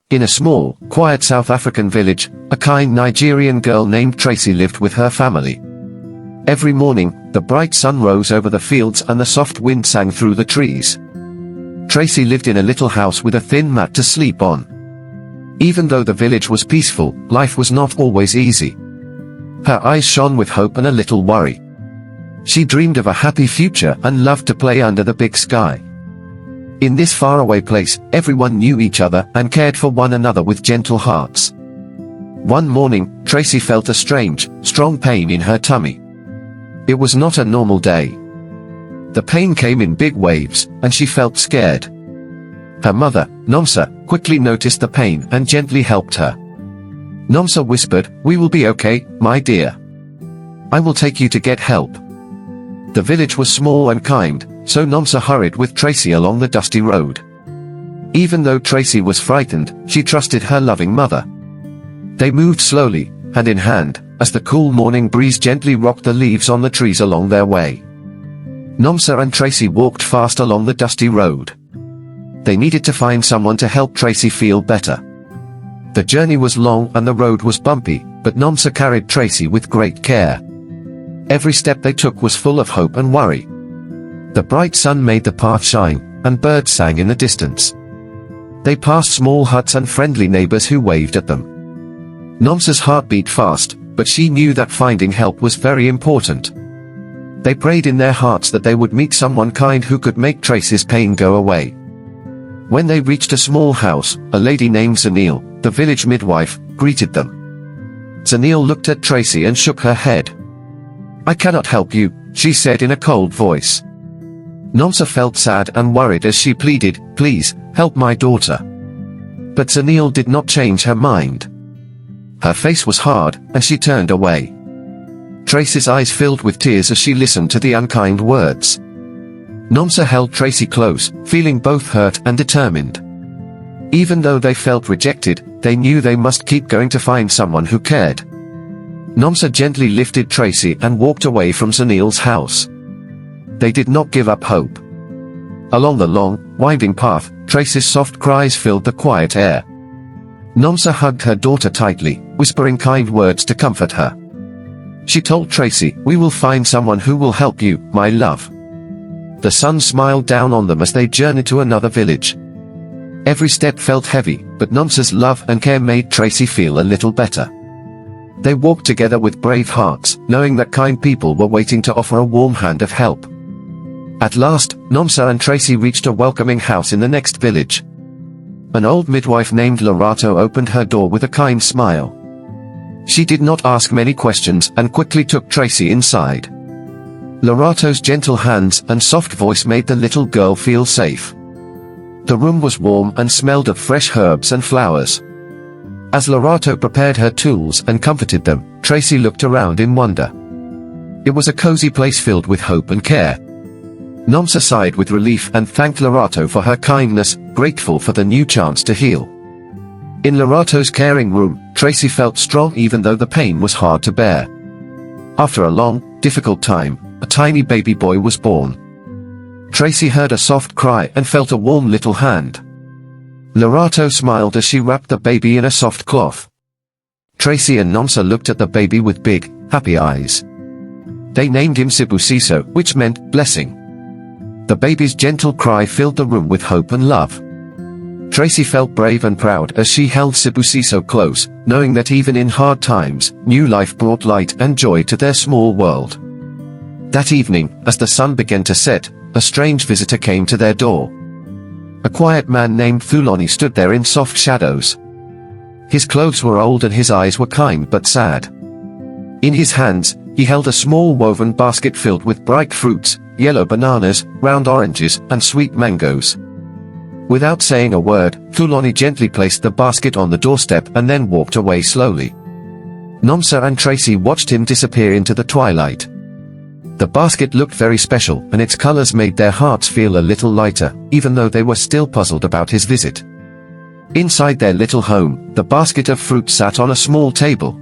In a small, quiet South African village, a kind Nigerian girl named Tracy lived with her family. Every morning, the bright sun rose over the fields and the soft wind sang through the trees. Tracy lived in a little house with a thin mat to sleep on. Even though the village was peaceful, life was not always easy. Her eyes shone with hope and a little worry. She dreamed of a happy future and loved to play under the big sky. In this faraway place, everyone knew each other and cared for one another with gentle hearts. One morning, Tracy felt a strange, strong pain in her tummy. It was not a normal day. The pain came in big waves, and she felt scared. Her mother, Nomsa, quickly noticed the pain and gently helped her. Nomsa whispered, "We will be okay, my dear. I will take you to get help." The village was small and kind, so Nomsa hurried with Tracy along the dusty road. Even though Tracy was frightened, she trusted her loving mother. They moved slowly, hand in hand, as the cool morning breeze gently rocked the leaves on the trees along their way. Nomsa and Tracy walked fast along the dusty road. They needed to find someone to help Tracy feel better. The journey was long and the road was bumpy, but Nomsa carried Tracy with great care. Every step they took was full of hope and worry. The bright sun made the path shine, and birds sang in the distance. They passed small huts and friendly neighbors who waved at them. Nomsa's heart beat fast, but she knew that finding help was very important. They prayed in their hearts that they would meet someone kind who could make Tracy's pain go away. When they reached a small house, a lady named Zanil, the village midwife, greeted them. Zanil looked at Tracy and shook her head. "I cannot help you," she said in a cold voice. Nomsa felt sad and worried as she pleaded, "Please, help my daughter." But Zanil did not change her mind. Her face was hard, and she turned away. Tracy's eyes filled with tears as she listened to the unkind words. Nomsa held Tracy close, feeling both hurt and determined. Even though they felt rejected, they knew they must keep going to find someone who cared. Nomsa gently lifted Tracy and walked away from Zanil's house. They did not give up hope. Along the long, winding path, Tracy's soft cries filled the quiet air. Nomsa hugged her daughter tightly, whispering kind words to comfort her. She told Tracy, "We will find someone who will help you, my love." The sun smiled down on them as they journeyed to another village. Every step felt heavy, but Nomsa's love and care made Tracy feel a little better. They walked together with brave hearts, knowing that kind people were waiting to offer a warm hand of help. At last, Nomsa and Tracy reached a welcoming house in the next village. An old midwife named Lorato opened her door with a kind smile. She did not ask many questions and quickly took Tracy inside. Lorato's gentle hands and soft voice made the little girl feel safe. The room was warm and smelled of fresh herbs and flowers. As Lorato prepared her tools and comforted them, Tracy looked around in wonder. It was a cozy place filled with hope and care. Nomsa sighed with relief and thanked Lorato for her kindness, grateful for the new chance to heal. In Lorato's caring room, Tracy felt strong even though the pain was hard to bear. After a long, difficult time, a tiny baby boy was born. Tracy heard a soft cry and felt a warm little hand. Lorato smiled as she wrapped the baby in a soft cloth. Tracy and Nomsa looked at the baby with big, happy eyes. They named him Sibusiso, which meant blessing. The baby's gentle cry filled the room with hope and love. Tracy felt brave and proud as she held Sibusiso close, knowing that even in hard times, new life brought light and joy to their small world. That evening, as the sun began to set, a strange visitor came to their door. A quiet man named Thuloni stood there in soft shadows. His clothes were old and his eyes were kind but sad. In his hands, he held a small woven basket filled with bright fruits, yellow bananas, round oranges, and sweet mangoes. Without saying a word, Thuloni gently placed the basket on the doorstep and then walked away slowly. Nomsa and Tracy watched him disappear into the twilight. The basket looked very special, and its colors made their hearts feel a little lighter, even though they were still puzzled about his visit. Inside their little home, the basket of fruit sat on a small table.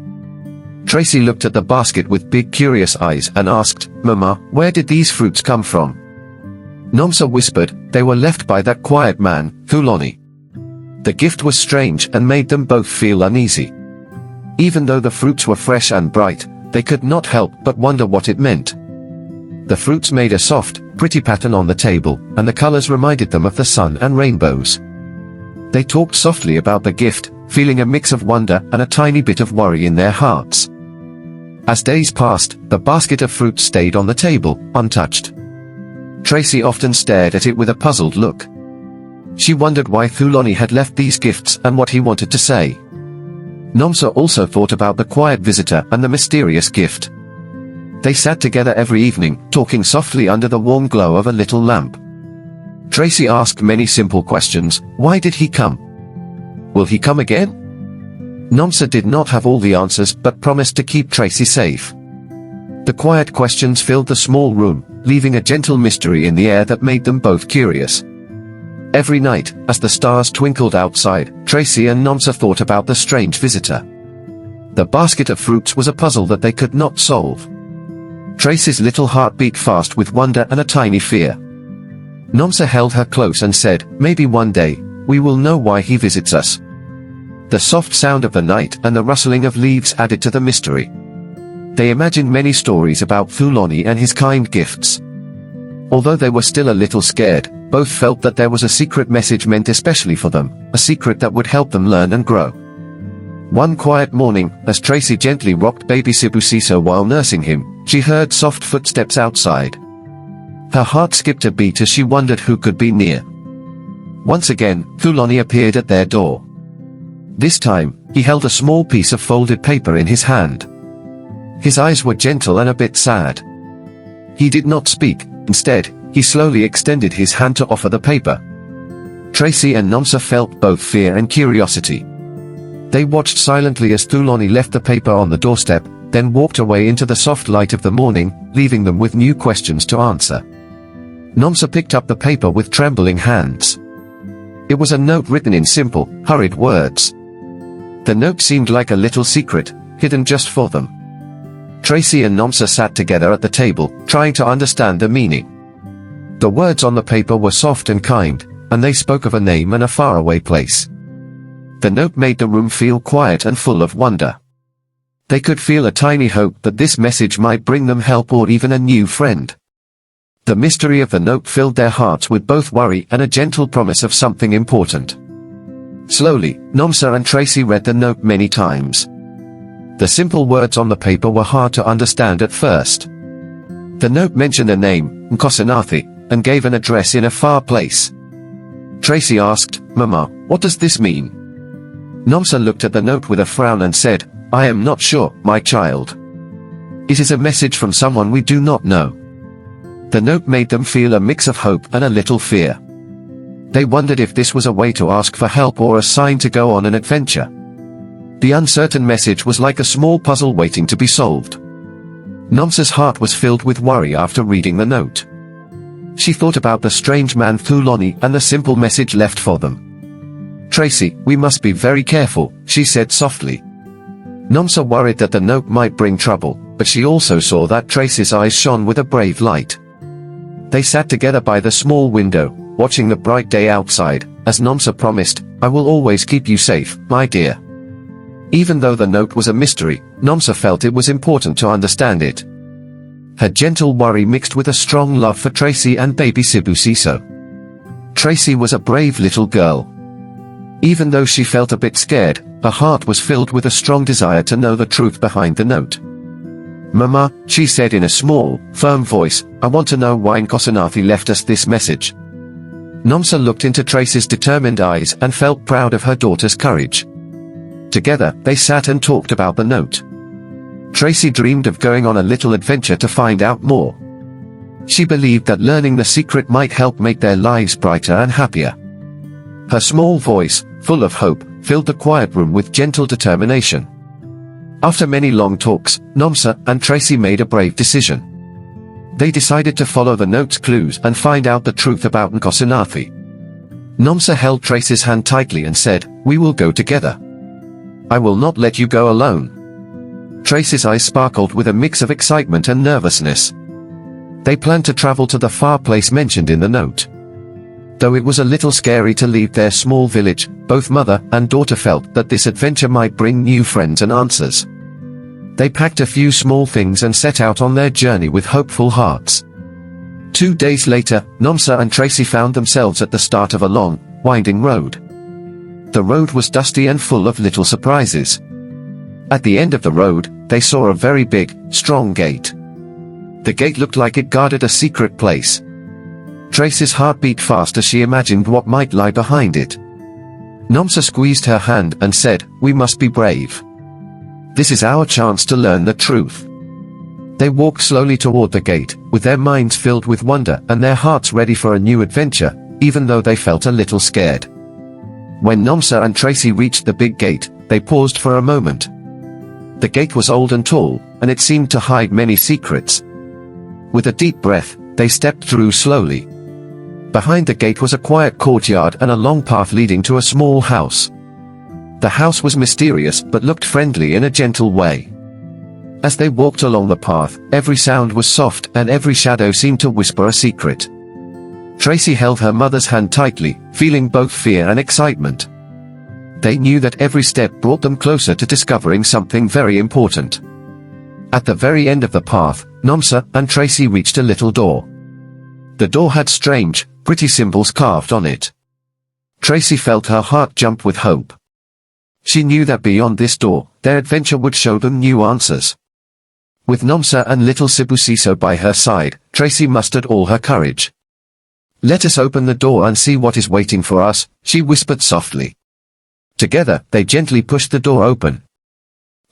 Tracy looked at the basket with big curious eyes and asked, "Mama, where did these fruits come from?" Nomsa whispered, "They were left by that quiet man, Thuloni." The gift was strange and made them both feel uneasy. Even though the fruits were fresh and bright, they could not help but wonder what it meant. The fruits made a soft, pretty pattern on the table, and the colors reminded them of the sun and rainbows. They talked softly about the gift, feeling a mix of wonder and a tiny bit of worry in their hearts. As days passed, the basket of fruit stayed on the table, untouched. Tracy often stared at it with a puzzled look. She wondered why Thuloni had left these gifts and what he wanted to say. Nomsa also thought about the quiet visitor and the mysterious gift. They sat together every evening, talking softly under the warm glow of a little lamp. Tracy asked many simple questions. Why did he come? Will he come again? Nomsa did not have all the answers but promised to keep Tracy safe. The quiet questions filled the small room, leaving a gentle mystery in the air that made them both curious. Every night, as the stars twinkled outside, Tracy and Nomsa thought about the strange visitor. The basket of fruits was a puzzle that they could not solve. Tracy's little heart beat fast with wonder and a tiny fear. Nomsa held her close and said, maybe one day, we will know why he visits us. The soft sound of the night and the rustling of leaves added to the mystery. They imagined many stories about Thuloni and his kind gifts. Although they were still a little scared, both felt that there was a secret message meant especially for them, a secret that would help them learn and grow. One quiet morning, as Tracy gently rocked baby Sibusiso while nursing him, she heard soft footsteps outside. Her heart skipped a beat as she wondered who could be near. Once again, Thuloni appeared at their door. This time, he held a small piece of folded paper in his hand. His eyes were gentle and a bit sad. He did not speak. Instead, he slowly extended his hand to offer the paper. Tracy and Nomsa felt both fear and curiosity. They watched silently as Thuloni left the paper on the doorstep, then walked away into the soft light of the morning, leaving them with new questions to answer. Nomsa picked up the paper with trembling hands. It was a note written in simple, hurried words. The note seemed like a little secret, hidden just for them. Tracy and Nomsa sat together at the table, trying to understand the meaning. The words on the paper were soft and kind, and they spoke of a name and a faraway place. The note made the room feel quiet and full of wonder. They could feel a tiny hope that this message might bring them help or even a new friend. The mystery of the note filled their hearts with both worry and a gentle promise of something important. Slowly, Nomsa and Tracy read the note many times. The simple words on the paper were hard to understand at first. The note mentioned a name, Nkosinathi, and gave an address in a far place. Tracy asked, Mama, what does this mean? Nomsa looked at the note with a frown and said, I am not sure, my child. It is a message from someone we do not know. The note made them feel a mix of hope and a little fear. They wondered if this was a way to ask for help or a sign to go on an adventure. The uncertain message was like a small puzzle waiting to be solved. Nomsa's heart was filled with worry after reading the note. She thought about the strange man Thuloni and the simple message left for them. Tracy, we must be very careful, she said softly. Nomsa worried that the note might bring trouble, but she also saw that Tracy's eyes shone with a brave light. They sat together by the small window, watching the bright day outside, as Nomsa promised, I will always keep you safe, my dear. Even though the note was a mystery, Nomsa felt it was important to understand it. Her gentle worry mixed with a strong love for Tracy and baby Sibusiso. Tracy was a brave little girl. Even though she felt a bit scared, her heart was filled with a strong desire to know the truth behind the note. Mama, she said in a small, firm voice, I want to know why Nkosinathi left us this message. Nomsa looked into Tracy's determined eyes and felt proud of her daughter's courage. Together, they sat and talked about the note. Tracy dreamed of going on a little adventure to find out more. She believed that learning the secret might help make their lives brighter and happier. Her small voice, full of hope, filled the quiet room with gentle determination. After many long talks, Nomsa and Tracy made a brave decision. They decided to follow the note's clues and find out the truth about Nkosinathi. Nomsa held Tracy's hand tightly and said, we will go together. I will not let you go alone. Tracy's eyes sparkled with a mix of excitement and nervousness. They planned to travel to the far place mentioned in the note. Though it was a little scary to leave their small village, both mother and daughter felt that this adventure might bring new friends and answers. They packed a few small things and set out on their journey with hopeful hearts. 2 days later, Nomsa and Tracy found themselves at the start of a long, winding road. The road was dusty and full of little surprises. At the end of the road, they saw a very big, strong gate. The gate looked like it guarded a secret place. Tracy's heart beat fast as she imagined what might lie behind it. Nomsa squeezed her hand and said, "We must be brave. This is our chance to learn the truth." They walked slowly toward the gate, with their minds filled with wonder and their hearts ready for a new adventure, even though they felt a little scared. When Nomsa and Tracy reached the big gate, they paused for a moment. The gate was old and tall, and it seemed to hide many secrets. With a deep breath, they stepped through slowly. Behind the gate was a quiet courtyard and a long path leading to a small house. The house was mysterious but looked friendly in a gentle way. As they walked along the path, every sound was soft and every shadow seemed to whisper a secret. Tracy held her mother's hand tightly, feeling both fear and excitement. They knew that every step brought them closer to discovering something very important. At the very end of the path, Nomsa and Tracy reached a little door. The door had strange, pretty symbols carved on it. Tracy felt her heart jump with hope. She knew that beyond this door, their adventure would show them new answers. With Nomsa and little Sibusiso by her side, Tracy mustered all her courage. "Let us open the door and see what is waiting for us," she whispered softly. Together, they gently pushed the door open.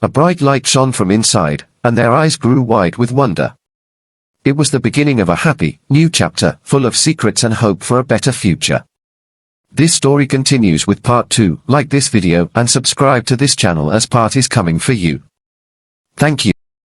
A bright light shone from inside, and their eyes grew wide with wonder. It was the beginning of a happy, new chapter, full of secrets and hope for a better future. This story continues with part 2. Like this video and subscribe to this channel as part is coming for you. Thank you.